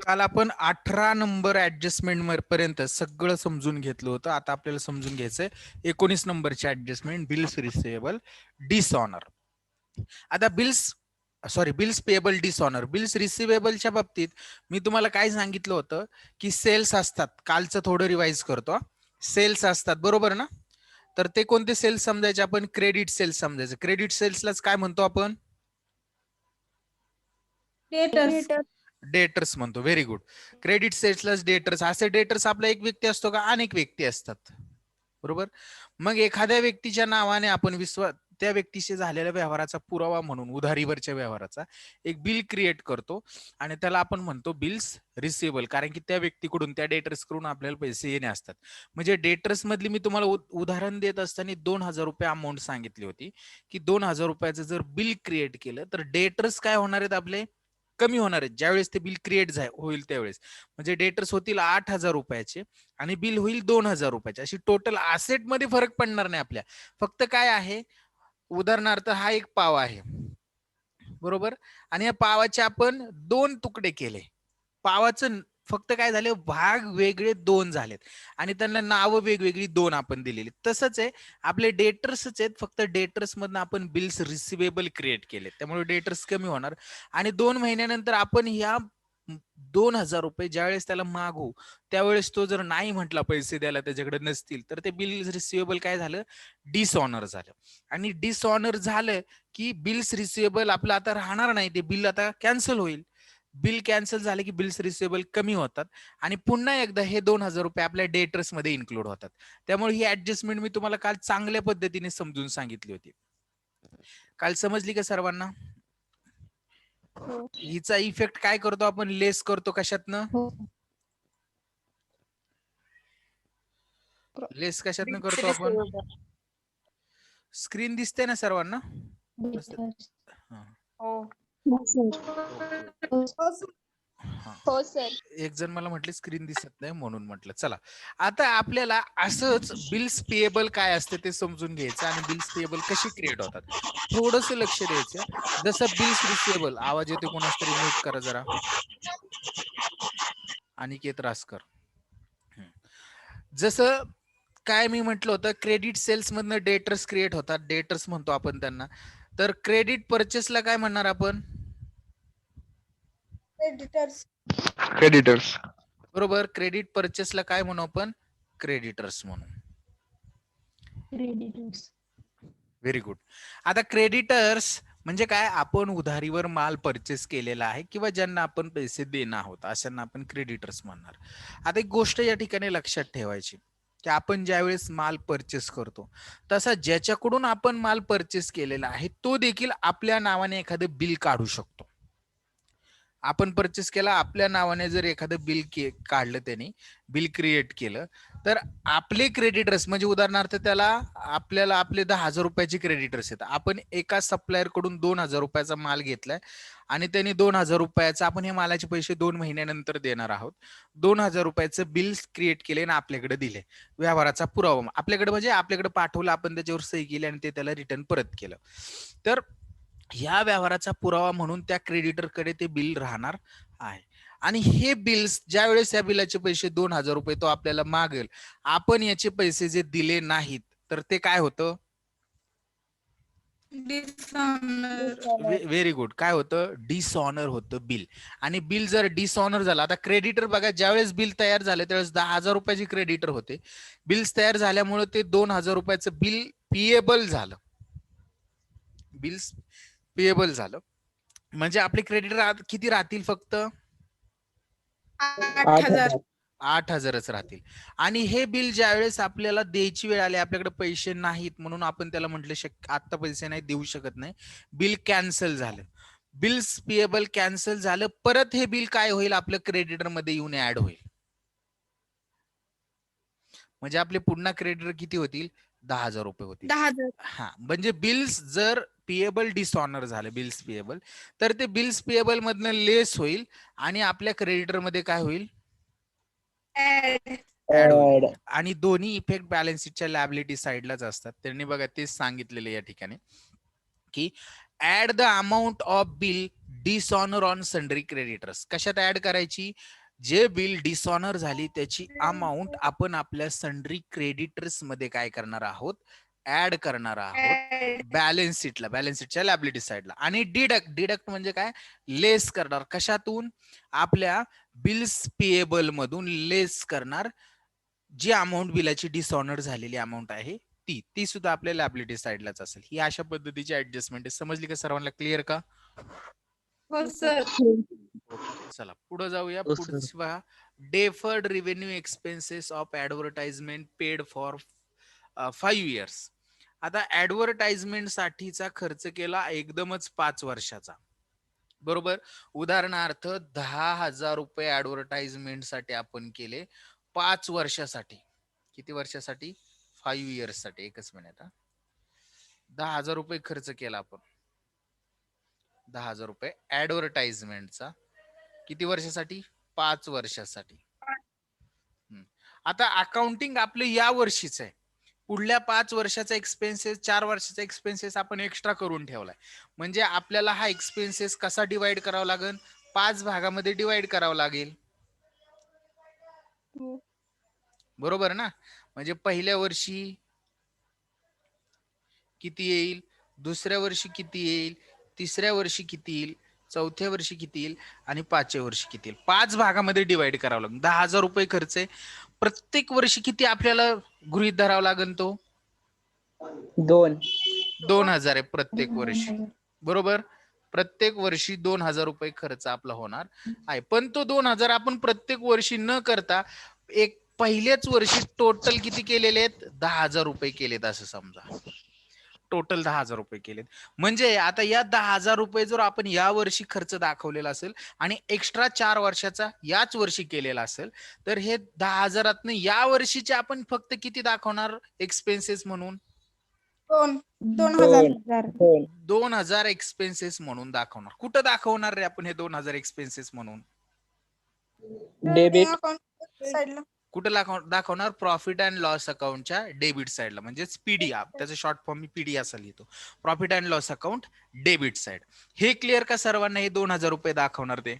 काल आपण 18 number adjustment पर्यंत सगळं समजून घेतलं होतं. आता आपल्याला समजून घ्यायचंय 19 नंबरची ऍडजस्टमेंट, बिल्स रिसिवेबल डिसऑनर. आता बिल्स पेएबल डिसऑनर. बिल्स रिसिवेबलच्या बाबतीत मी तुम्हाला काय सांगितलं होतं की सेल्स असतात. कालचं थोडं रिवाइज करतो. सेल्स असतात बरोबर ना. तर ते कोणते सेल्स समजायचे आपण? क्रेडिट सेल्स समजायचे. क्रेडिट सेल्सलाच काय म्हणतो आपण? डेटर्स म्हणतो. Very good. क्रेडिट सेल्सलाच डेटर्स. असे डेटर्स आपला एक व्यक्ती असतो का? अनेक व्यक्ती असतात बरोबर. मग एखाद्या व्यक्तीच्या नावाने आपण त्या व्यक्तीशी झालेल्या व्यवहाराचा पुरावा म्हणून उधारीवरच्या व्यवहाराचा एक बिल क्रिएट करतो आणि त्याला आपण म्हणतो बिल्स रिसिवेबल. कारण की त्या व्यक्तीकडून, त्या डेटर्स कडून आपल्याला पैसे येणे असतात. म्हणजे डेटर्स मधली मी तुम्हाला उदाहरण देत असताना 2,000 रुपये अमाऊंट सांगितली होती की 2,000 रुपयाचं जर बिल क्रिएट केलं तर डेटर्स काय होणार आहेत आपले? कमी होणार आहेत ज्यावेळेस ते बिल क्रिएट होईल त्यावेळेस. म्हणजे डेटर्स होतील 8,000 रुपयाचे आणि बिल होईल 2,000 रुपयाचे. अशी टोटल असेट मध्ये फरक पडणार नाही आपल्या. फक्त काय आहे, उदाहरणार्थ हा एक पाव आहे बरोबर, आणि या पावाचे आपण 2 तुकडे केले. पावाचं फक्त काय झाले, भाग वेगळे 2 झालेत आणि त्यांना नावं वेगवेगळी 2 आपण दिलेली. तसंच आहे आपले डेटर्सच आहेत, फक्त डेटर्स मधनं आपण बिल्स रिसिवेबल क्रिएट केले, त्यामुळे डेटर्स कमी होणार. आणि 2 महिन्यानंतर आपण ह्या 2,000 रुपये ज्यावेळेस त्याला मागू त्यावेळेस तो जर नाही म्हटला पैसे द्यायला, त्याच्याकडे नसतील, तर ते बिल रिसिवेबल काय झालं? डिसऑनर झालं. आणि डिसऑनर झालं की बिल्स रिसिवेबल आपलं आता राहणार नाही, ते बिल आता कॅन्सल होईल. बिल कॅन्सल झाले की बिल्स रिसिवेबल कमी होतात आणि पुन्हा एकदा हे 2,000 रुपये आपल्या डेटर्स मध्ये इन्क्लूड होतात. त्यामुळे ही ऍडजस्टमेंट मी तुम्हाला काल चांगल्या पद्धतीने समजून सांगितली होती. काल समजली का सर्वांना? हिचा इफेक्ट काय करतो आपण? लेस करतो. कशातनं? लेस कशातनं करतो आपण? स्क्रीन दिसते ना सर्वांना? हो सर. एक जण मला म्हटले स्क्रीन दिसत नाही म्हणून म्हटलं. चला आता आपल्याला असंच बिल्स पेएबल काय असते ते समजून घ्यायचं आणि बिल्स पेएबल कशी क्रिएट होतात थोडस लक्ष द्यायचं. जसं बिल्स रिसिवेबल, आवाज येतो कोणाच तरी, म्यूट करा जरा. अनिकेत रासकर. जसं काय मी म्हटलं होतं, क्रेडिट सेल्स मधनं डेटर्स क्रिएट होतात, डेटर्स म्हणतो आपण त्यांना. तर क्रेडिट परचेसला काय म्हणणार आपण? क्रेडिटर्स. बरोबर. क्रेडिट परचेसला काय म्हणू आपण? क्रेडिटर्स म्हणू. Very good. आता क्रेडिटर्स म्हणजे काय? आपण उधारीवर माल परचेस केलेला आहे किंवा ज्यांना आपण पैसे देणार आहोत अशांना आपण क्रेडिटर्स म्हणणार. आता एक गोष्ट या ठिकाणी लक्षात ठेवायची की आपण ज्यावेळेस माल परचेस करतो तसा ज्याच्याकडून आपण माल परचेस केलेला आहे तो देखील आपल्या नावाने एखादं बिल काढू शकतो. आपण परचेस केला, आपल्या नावाने जर एखादं बिल काढलं, त्यांनी बिल क्रिएट केलं, तर आपले क्रेडिटर्स म्हणजे उदाहरणार्थ त्याला आपल्याला आपले 10,000 रुपयाचे क्रेडिटर्स आहेत. आपण एका सप्लायर कडून 2,000 रुपयाचा माल घेतलाय आणि त्यांनी 2,000 रुपयाचा, आपण हे मालाचे पैसे 2 महिन्यानंतर देणार आहोत, 2,000 रुपयाचं बिल क्रिएट केले आणि आपल्याकडे दिले. व्यवहाराचा पुरावा आपल्याकडे म्हणजे आपल्याकडे पाठवलं, आपण त्याच्यावर सही केली आणि ते त्याला रिटर्न परत केलं. तर ह्या व्यवहाराचा पुरावा म्हणून त्या क्रेडिटरकडे ते बिल राहणार आहे. आणि हे बिल्स ज्या वेळेस या बिलाचे पैसे 2,000 रुपये तो आपल्याला मागेल, आपण याचे पैसे जे दिले नाहीत तर ते काय होतं? Very good. काय होतं? डिसऑनर होतं बिल. आणि बिल जर डिसऑनर झालं, आता क्रेडिटर बघा, ज्यावेळेस बिल तयार झाले त्यावेळेस 10,000 रुपयाची क्रेडिटर होते. बिल्स तयार झाल्यामुळे ते 2,000 रुपयाचं बिल पेएबल झालं. बिल्स पेएबल झालं म्हणजे आपले क्रेडिटर किती राहतील? फक्त 8,000च राहतील. आणि हे बिल ज्यावेळेस आपल्याला द्यायची वेळ आली, आपल्याकडे पैसे नाहीत म्हणून आपण त्याला म्हटलं आता पैसे नाही, देऊ शकत नाही, बिल कॅन्सल झालं. बिल्स पेएबल कॅन्सल झालं, परत हे बिल काय होईल? आपलं क्रेडिटर मध्ये येऊन ऍड होईल. म्हणजे आपले पुन्हा क्रेडिटर किती होतील? 10,000 रुपये होतील. 10,000. हा, म्हणजे बिल्स जर पेएबल डिसऑनर झाले, बिल्स पेएबल, तर ते बिल्स पेएबल मधनं लेस होईल आणि आपल्या क्रेडिटर मध्ये काय होईल? ऍड होईल. आणि दोन्ही इफेक्ट बॅलन्स शीटच्या लायबिलिटी साइडलाच असतात. त्यांनी बघा तेच सांगितलेले या ठिकाणी की add the amount of bill dishonour on sundry creditors कशात ऍड करायची? जे बिल डिसऑनर झाली त्याची अमाऊंट आपण आपल्या सन्ड्री क्रेडिटर्स मध्ये काय करणार आहोत? ऍड करणार आहोत बॅलन्स शीटला, बॅलन्स शीटच्या लायबिलिटी साइडला. आणि डिडक्ट म्हणजे काय? लेस करणार. कशातून? आपल्या बिल्स पेएबल मधून लेस करणार. जी अमाऊंट बिलाची डिसऑनर झालेली अमाऊंट आहे ती सुद्धा आपल्या लायबिलिटी साइडलाच असेल. ही अशा पद्धतीची ऍडजस्टमेंट आहे. समजली का सर्वांना? क्लिअर का? हो सर. चला पुढे जाऊया. हो, सर. पुढची पहा, deferred revenue expenses of advertisement paid for 5 years. आता ऍडव्हर्टाइजमेंट साठीचा खर्च केला एकदमच 5 वर्षाचा, बरोबर. उदाहरणार्थ 10,000 रुपये ऍडव्हर्टाइजमेंट साठी आपण केले 5 वर्षासाठी. किती वर्षासाठी? 5 इयर्स साठी. एकच मिनिट हा. 10,000 रुपये खर्च केला आपण, 10,000 रुपये ऍडव्हर्टाइजमेंटचा. किती वर्षासाठी? 5 वर्षासाठी. आता अकाउंटिंग आपलं या वर्षीच आहे. पुढल्या 5 वर्षाचा एक्सपेन्सेस, 4 वर्षाचा एक्सपेन्सेस आपण एक्स्ट्रा करून ठेवलाय. म्हणजे आपल्याला हा एक्सपेन्सेस कसा डिवाइड करावा लागेल? 5 भागामध्ये डिवाइड करावा लागेल, बरोबर ना? म्हणजे पहिल्या वर्षी किती येईल, दुसऱ्या वर्षी किती येईल, तिसऱ्या वर्षी किती येईल, चौथ्या वर्षी किती येईल आणि 5व्या वर्षी किती येईल. 5 भागामध्ये डिवाइड करावं लागेल. 10,000 रुपये खर्च आहे. प्रत्येक वर्षी किती आपल्याला गृहीत धरावा लागेल? तो 2,000 आहे प्रत्येक वर्षी, बरोबर. प्रत्येक वर्षी 2,000 रुपये खर्च आपला होणार आहे. पण तो 2,000 आपण प्रत्येक वर्षी न करता एक पहिल्याच वर्षी टोटल किती केलेले आहेत? 10,000 रुपये केलेत असं समजा. टोटल 10,000 रुपये केलेत. म्हणजे आता या 10,000 रुपये जर आपण या वर्षी खर्च दाखवलेला असेल आणि एक्स्ट्रा 4 वर्षाचा याच वर्षी केलेला असेल, तर हे 10,000 या वर्षीचे आपण फक्त किती दाखवणार एक्सपेन्सेस म्हणून? 2,000. 2,000 एक्सपेन्सेस म्हणून दाखवणार. कुठं दाखवणार रे आपण हे 2,000 एक्सपेन्सेस म्हणून? डेबिट साईडला. कुठं दाखवणार? प्रॉफिट अँड लॉस अकाउंटच्या डेबिट साइडला, म्हणजेच पीडी. त्याचं शॉर्ट फॉर्म मी पीडी असा लिहितो, profit and loss account debit side. हे क्लिअर का सर्वांना? हे 2,000 रुपये दाखवणार ते.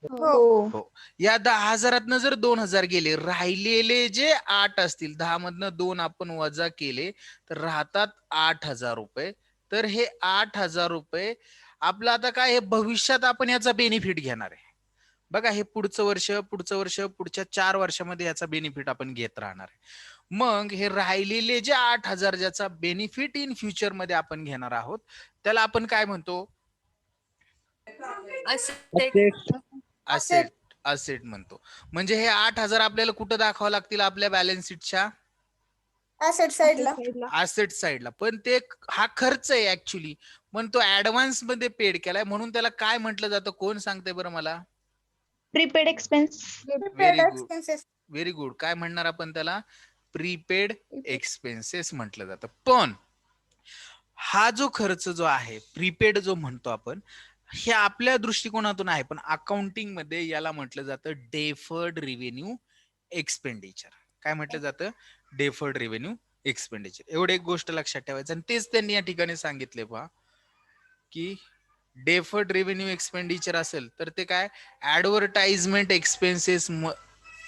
हो. या 10,000 जर 2,000 गेले, राहिलेले जे 8 असतील, 10 मधनं 2 आपण वजा केले तर राहतात 8,000 रुपये. तर हे 8,000 रुपये आपलं आता काय, हे भविष्यात आपण याचा बेनिफिट घेणार आहे. बघा, हे पुढचं वर्ष, पुढच्या 4 वर्षामध्ये याचा बेनिफिट आपण घेत राहणार आहे. मग हे राहिलेले जे 8,000 ज्याचा बेनिफिट इन फ्युचर मध्ये आपण घेणार आहोत, त्याला आपण काय म्हणतो? असेट म्हणतो. म्हणजे हे 8,000 आपल्याला कुठं दाखवावं लागतील? आपल्या बॅलन्स शीटच्या असेट साईडला. असेट साइडला. पण ते हा खर्च आहे ऍक्च्युली, पण तो ऍडव्हान्स मध्ये पेड केलाय, म्हणून त्याला काय म्हटलं जातं? कोण सांगते बरं मला? Prepaid expense. Very good. काय म्हणणार आपण त्याला? प्रीपेड एक्सपेन्सेस म्हटलं जातं. पण हा जो खर्च जो आहे प्रीपेड जो म्हणतो आपण, हे आपल्या दृष्टिकोनातून आहे, पण अकाउंटिंग मध्ये याला म्हटलं जातं डेफर्ड रेव्हेन्यू एक्सपेंडिचर. काय म्हटलं जातं? Deferred revenue expenditure. एवढे एक गोष्ट लक्षात ठेवायचं. आणि तेच त्यांनी या ठिकाणी सांगितले पहा, की डेफर्ड रेव्हेन्यू एक्सपेंडिचर असेल तर ते काय? ऍडव्हर्टाइजमेंट एक्सपेन्सेस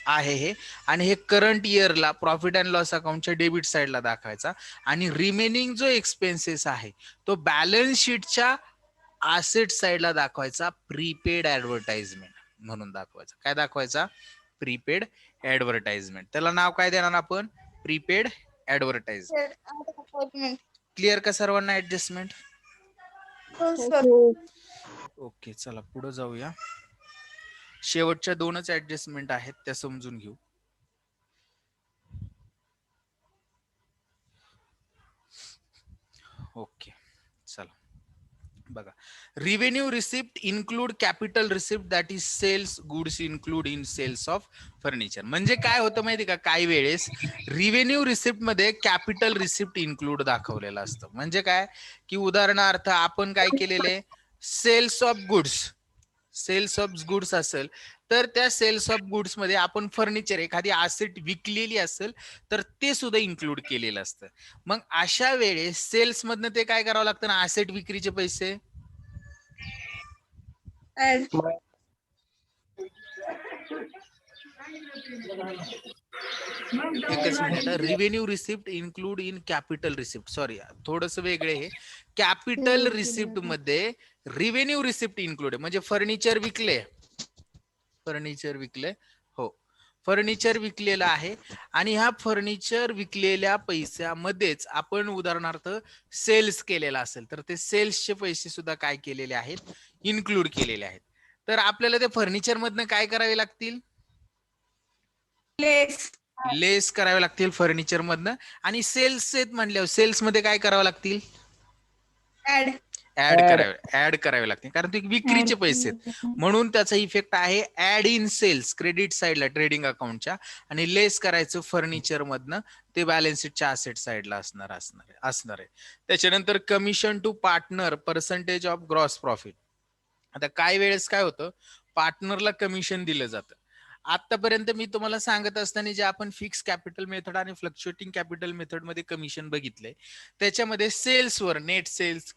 आहे हे, आणि हे करंट इयरला प्रॉफिट अँड लॉस अकाउंटच्या डेबिट साइडला दाखवायचा, आणि रिमेनिंग जो एक्सपेन्सेस आहे तो बॅलन्स शीटच्या असेट साइडला दाखवायचा, प्रीपेड ऍडव्हर्टाइजमेंट म्हणून दाखवायचा. काय दाखवायचा? Prepaid advertisement. त्याला नाव काय देणार आपण? Prepaid advertisement. क्लिअर का सर्वांना ऍडजस्टमेंट? ओके, चला पुढे जाऊया. शेवटच्या 2च ऍडजस्टमेंट आहेत, त्या समजून घेऊ. ओके, चला बघा. Revenue receipt include capital receipt that is sales goods include in sales of furniture. म्हणजे काय होतं माहिती का? काही वेळेस रिव्हेन्यू रिसिप्ट मध्ये कॅपिटल रिसिप्ट इन्क्लूड दाखवलेलं असतं. म्हणजे काय, की उदाहरणार्थ आपण काय केलेले? सेल्स ऑफ गुड्स असेल तर त्या सेल्स ऑफ गुड्स मध्ये आपण फर्निचर, एखादी असेट विकलेली असेल तर ते सुद्धा इन्क्लूड केलेलं असतं. मग अशा वेळेस सेल्स मधनं ते काय करावं लागतं ना? असेट विक्रीचे पैसे ऍड एकच minute. Revenue receipt include in capital receipt. Sorry, थोडस वेगळे हे. कॅपिटल रिसिप्ट मध्ये रिव्हेन्यू रिसिप्ट इन्क्लूड आहे. म्हणजे फर्निचर विकले, हो, फर्निचर विकलेलं आहे आणि ह्या फर्निचर विकलेल्या पैशामध्येच आपण उदाहरणार्थ सेल्स केलेला असेल तर ते सेल्सचे पैसे सुद्धा काय केलेले आहेत, इन्क्लूड केलेले आहेत. तर आपल्याला ते फर्निचर मधनं काय करावे लागतील, लेस करावे लागतील फर्निचर मधनं. आणि सेल्स म्हणल्यावर सेल्स मध्ये काय करावं लागतील, ऍड ऍड करावे लागतील, कारण ते विक्रीचे पैसे आहेत. म्हणून त्याचा इफेक्ट आहे ऍड इन सेल्स क्रेडिट साइडला ट्रेडिंग अकाउंटच्या, आणि लेस करायचं फर्निचर मधनं, ते बॅलन्स शीटच्या असेट साइडला असणार आहे. त्याच्यानंतर commission to partner percentage of gross profit. आता काय वेळेस काय होतं, पार्टनरला कमिशन दिलं जातं. आतापर्यंत मी तुम्हाला सांगत असताना जे आपण फिक्स कॅपिटल मेथड आणि फ्लक्च्युएटिंग कॅपिटल मेथड मध्ये कमिशन बघितले, त्याच्यामध्ये सेल्सवर, नेट सेल्स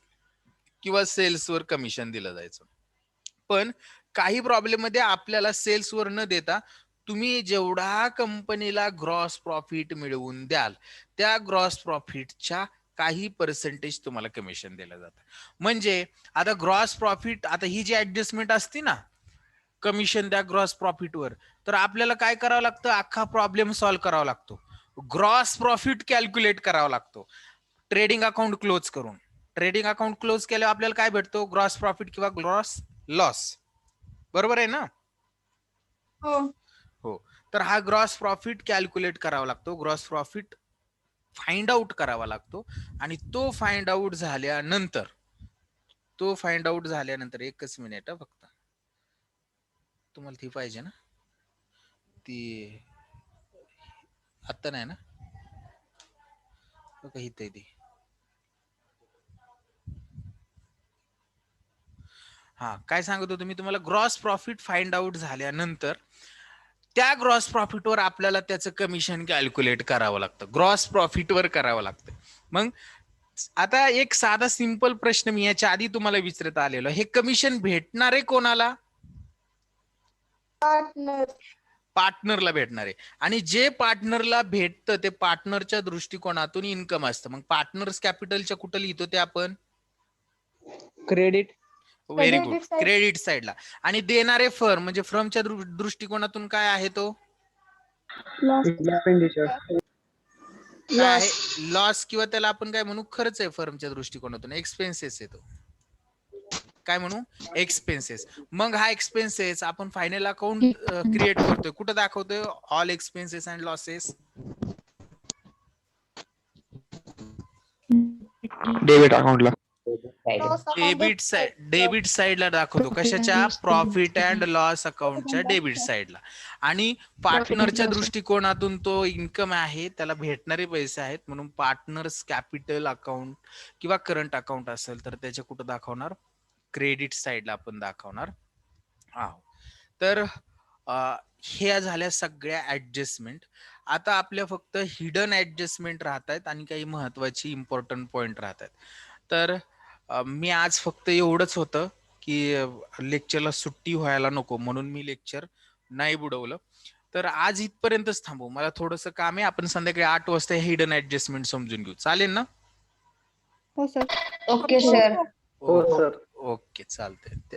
किंवा सेल्सवर कमिशन दिलं जायचं. पण काही प्रॉब्लेम मध्ये आपल्याला सेल्सवर न देता तुम्ही जेवढा कंपनीला ग्रॉस प्रॉफिट मिळवून द्याल त्या ग्रॉस प्रॉफिटच्या काही पर्सेंटेज तुम्हाला कमिशन दिलं जातं. म्हणजे आता ग्रॉस प्रॉफिट, आता ही जी ऍडजस्टमेंट असते ना कमिशन द्या ग्रॉस प्रॉफिटवर, तर आपल्याला काय करावं लागतं, अख्खा प्रॉब्लेम सॉल्व्ह करावा लागतो. ग्रॉस प्रॉफिट कॅल्क्युलेट करावा लागतो ट्रेडिंग अकाउंट क्लोज करून. ट्रेडिंग अकाउंट क्लोज केल्यावर आपल्याला काय भेटतो, ग्रॉस प्रॉफिट किंवा ग्रॉस लॉस. बरोबर आहे ना? हो. तर हा ग्रॉस प्रॉफिट कॅल्क्युलेट करावा लागतो, ग्रॉस प्रॉफिट फाइंड आउट करावा लागतो. आणि तो फाइंड आउट झाल्यानंतर, एकच मिनिट फक्त, तुम्हाला ती पाहिजे ना, ती आता नाही ना, इथे ती, हा काय सांगत होतो मी तुम्हाला, ग्रॉस प्रॉफिट फाइंड आउट झाल्यानंतर त्या ग्रॉस प्रॉफिटवर आपल्याला त्याचं कमिशन कॅल्क्युलेट करावं लागतं, ग्रॉस प्रॉफिटवर करावं लागतं. मग आता एक साधा सिंपल प्रश्न मी याच्या आधी तुम्हाला विचारत आलेलो, हे कमिशन भेटणार आहे कोणाला, पार्टनरला भेटणार आहे. आणि जे पार्टनरला भेटतं ते पार्टनरच्या दृष्टिकोनातून इन्कम असतं. मग पार्टनर्स कॅपिटलच्या कुठं लिहितो ते आपण, क्रेडिट. व्हेरी गुड, क्रेडिट साइडला. आणि देणारे फर्म म्हणजे फर्मच्या दृष्टिकोनातून काय आहे तो, एक्सपेंडिचर. काय आहे, लॉस, किंवा त्याला आपण काय म्हणू, खर्च आहे. फर्मच्या दृष्टिकोनातून एक्सपेन्सेस आहे तो, काय म्हणू, एक्सपेन्सेस. मग हा एक्सपेन्सेस आपण फायनल अकाउंट क्रिएट करतोय, कुठं दाखवतोय, all expenses and losses, debit अकाउंटला. डेबिट साइडला दाखवतो. कशाच्या, प्रॉफिट अँड लॉस अकाउंटच्या डेबिट साइडला. आणि पार्टनरच्या दृष्टिकोनातून तो इन्कम आहे, त्याला भेटणारे पैसे आहेत, म्हणून पार्टनर्स कॅपिटल अकाउंट किंवा करंट अकाउंट असेल तर त्याच्या कुठं दाखवणार, क्रेडिट साइडला आपण दाखवणार आहोत. तर ह्या झाल्या सगळ्या ऍडजस्टमेंट. आता आपल्या फक्त हिडन ऍडजस्टमेंट राहत आहेत आणि काही महत्वाची इम्पॉर्टंट पॉइंट राहत आहेत. तर मी आज फक्त एवढंच होतं की लेक्चरला सुट्टी व्हायला नको म्हणून मी लेक्चर नाही बुडवलं. तर आज इथपर्यंतच थांबू, मला थोडंसं काम आहे. आपण संध्याकाळी 8 वाजता हिडन ऍडजस्टमेंट समजून घेऊ, चालेल ना? Okay sir. हो सर. ओके, चालतंय.